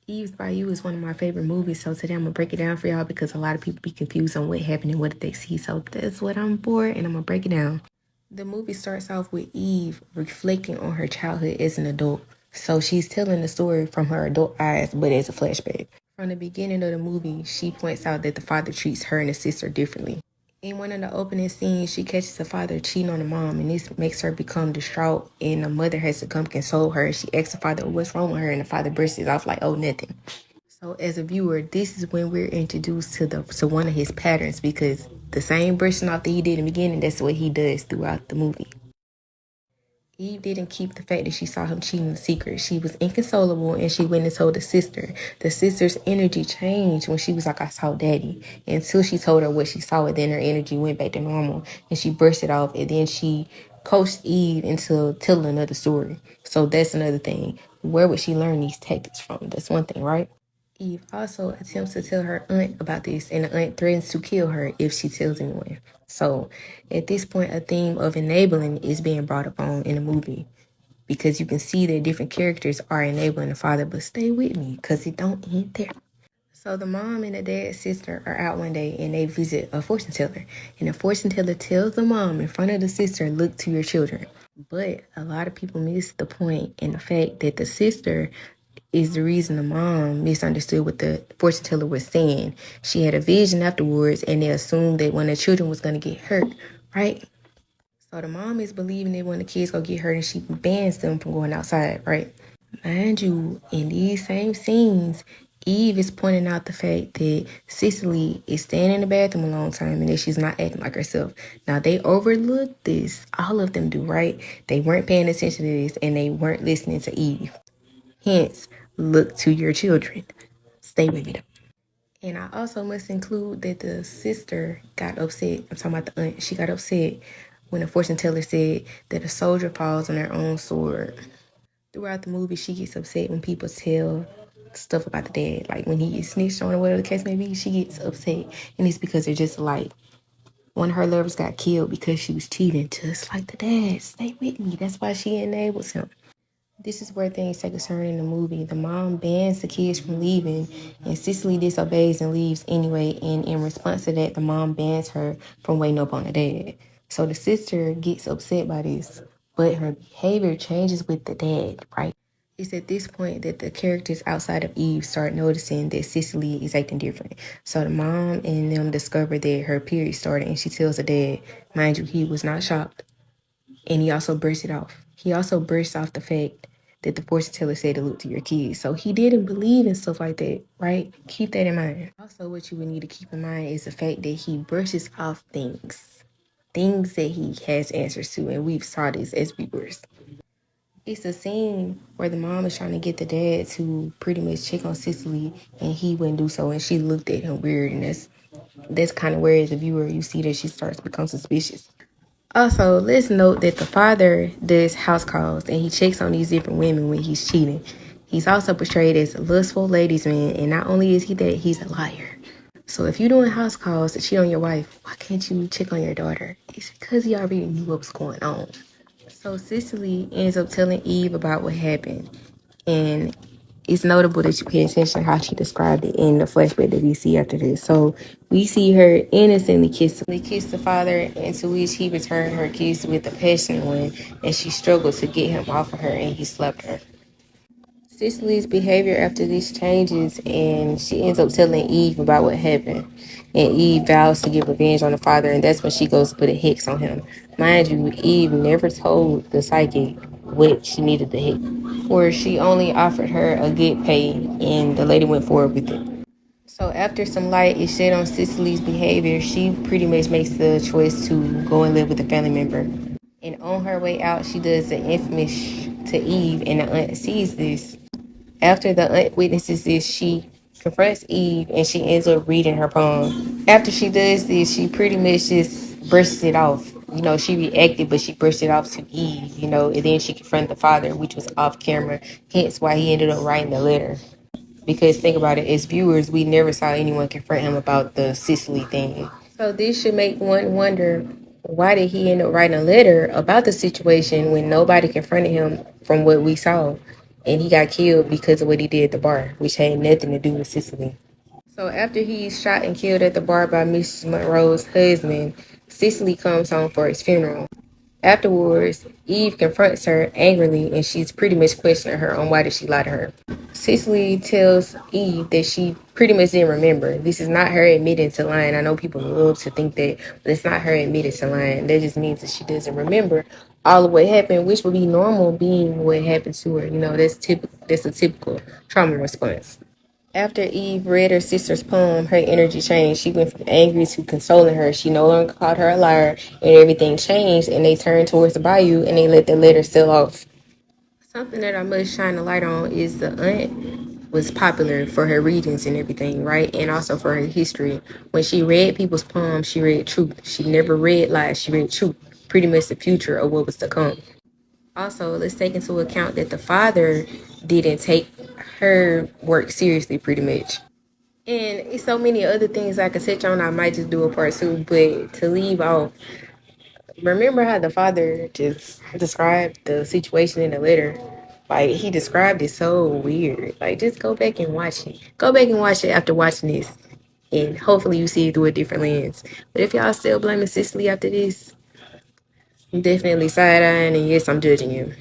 Eve's Bayou is one of my favorite movies, so today I'm gonna break it down for y'all because a lot of people be confused on what happened and what did they see. So that's what I'm for, and I'm gonna break it down. The movie starts off with Eve reflecting on her childhood as an adult. So she's telling the story from her adult eyes, but as a flashback. From the beginning of the movie, she points out that the father treats her and the sister differently. In one of the opening scenes, she catches the father cheating on the mom, and this makes her become distraught. And the mother has to come console her. She asks the father what's wrong with her, and the father bursts it off like, "Oh, nothing." So as a viewer, this is when we're introduced to one of his patterns because the same brushing off that he did in the beginning, that's what he does throughout the movie. Eve didn't keep the fact that she saw him cheating a secret. She was inconsolable and she went and told the sister. The sister's energy changed when she was like, "I saw daddy." Until she told her what she saw, and then her energy went back to normal and she burst it off. And then she coached Eve into telling another story. So that's another thing. Where would she learn these tactics from? That's one thing, right? Eve also attempts to tell her aunt about this, and the aunt threatens to kill her if she tells anyone. So, at this point, a theme of enabling is being brought upon in the movie because you can see that different characters are enabling the father, but stay with me because it don't end there. So, the mom and the dad's sister are out one day and they visit a fortune teller, and the fortune teller tells the mom in front of the sister, "Look to your children." But a lot of people miss the point in the fact that the sister is the reason the mom misunderstood what the fortune teller was saying. She had a vision afterwards and they assumed that one of the children was going to get hurt, right? So the mom is believing that when the kids go get hurt and she bans them from going outside, right? Mind you, in these same scenes, Eve is pointing out the fact that Cicely is staying in the bathroom a long time and that she's not acting like herself. Now, they overlook this. All of them do, right? They weren't paying attention to this and they weren't listening to Eve. Hence, look to your children. Stay with me though. And I also must include that the sister got upset. I'm talking about the aunt. She got upset when the fortune teller said that a soldier falls on their own sword. Throughout the movie, she gets upset when people tell stuff about the dad. Like when he gets snitched on or whatever the case may be, she gets upset. And it's because they're just like, one of her lovers got killed because she was cheating, just like the dad. Stay with me. That's why she enables him. This is where things take a turn in the movie. The mom bans the kids from leaving, and Cicely disobeys and leaves anyway. And in response to that, the mom bans her from waiting up on the dad. So the sister gets upset by this, but her behavior changes with the dad, right? It's at this point that the characters outside of Eve start noticing that Cicely is acting different. So the mom and them discover that her period started, and she tells the dad. Mind you, he was not shocked. And he also burst it off. He also burst off the fact that the fortune teller said to look to your kids. So he didn't believe in stuff like that, right? Keep that in mind. Also, what you would need to keep in mind is the fact that he brushes off things that he has answers to, and we've saw this as viewers. It's a scene where the mom is trying to get the dad to pretty much check on Cicely, and he wouldn't do so, and she looked at him weird, and that's kind of where as a viewer you see that she starts to become suspicious. Also, let's note that the father does house calls and he checks on these different women when he's cheating. He's also portrayed as a lustful ladies' man, and not only is he that, he's a liar. So if you're doing house calls to cheat on your wife, why can't you check on your daughter? It's because he already knew what was going on. So Cicely ends up telling Eve about what happened, and it's notable that you pay attention to how she described it in the flashback that we see after this. So we see her innocently kiss the father, into which he returned her kiss with a passionate one, and she struggled to get him off of her, and he slapped her. Cicely's behavior after this changes, and she ends up telling Eve about what happened. And Eve vows to get revenge on the father, and that's when she goes to put a hex on him. Mind you, Eve never told the psychic what she needed the hex, or she only offered her a good pay, and the lady went forward with it. So after some light is shed on Cicely's behavior, she pretty much makes the choice to go and live with a family member. And on her way out, she does the infamous to Eve, and the aunt sees this. After the aunt witnesses this, she confronts Eve and she ends up reading her poem. After she does this, she pretty much just bursts it off. She reacted, but she burst it off to Eve, and then she confronted the father, which was off camera, hence why he ended up writing the letter. Because think about it, as viewers, we never saw anyone confront him about the Sicily thing. So this should make one wonder, why did he end up writing a letter about the situation when nobody confronted him from what we saw? and he got killed because of what he did at the bar, which had nothing to do with Cicely. So after he's shot and killed at the bar by Mrs. Monroe's husband, Cicely comes home for his funeral. Afterwards, Eve confronts her angrily and she's pretty much questioning her on why did she lie to her. Cicely tells Eve that she pretty much didn't remember. This is not her admitting to lying. I know people love to think that, but it's not her admitting to lying. That just means that she doesn't remember all of what happened, which would be normal being what happened to her. You know, that's typical. That's a typical trauma response. After Eve read her sister's poem, her energy changed. She went from angry to consoling her. She no longer called her a liar, and everything changed. And they turned towards the bayou and they let the letter sail off. Something that I must shine a light on is the aunt was popular for her readings and everything, right? And also for her history. When she read people's poems, she read truth. She never read lies. She read truth, pretty much the future of what was to come. Also, let's take into account that the father didn't take her work seriously, pretty much. And it's so many other things I could touch on. I might just do a part two, but to leave off, remember how the father just described the situation in the letter? Like, he described it so weird. Like, just go back and watch it. Go back and watch it after watching this. And hopefully you see it through a different lens. But if y'all still blaming Cicely after this, I'm definitely side-eyeing, and yes, I'm judging you.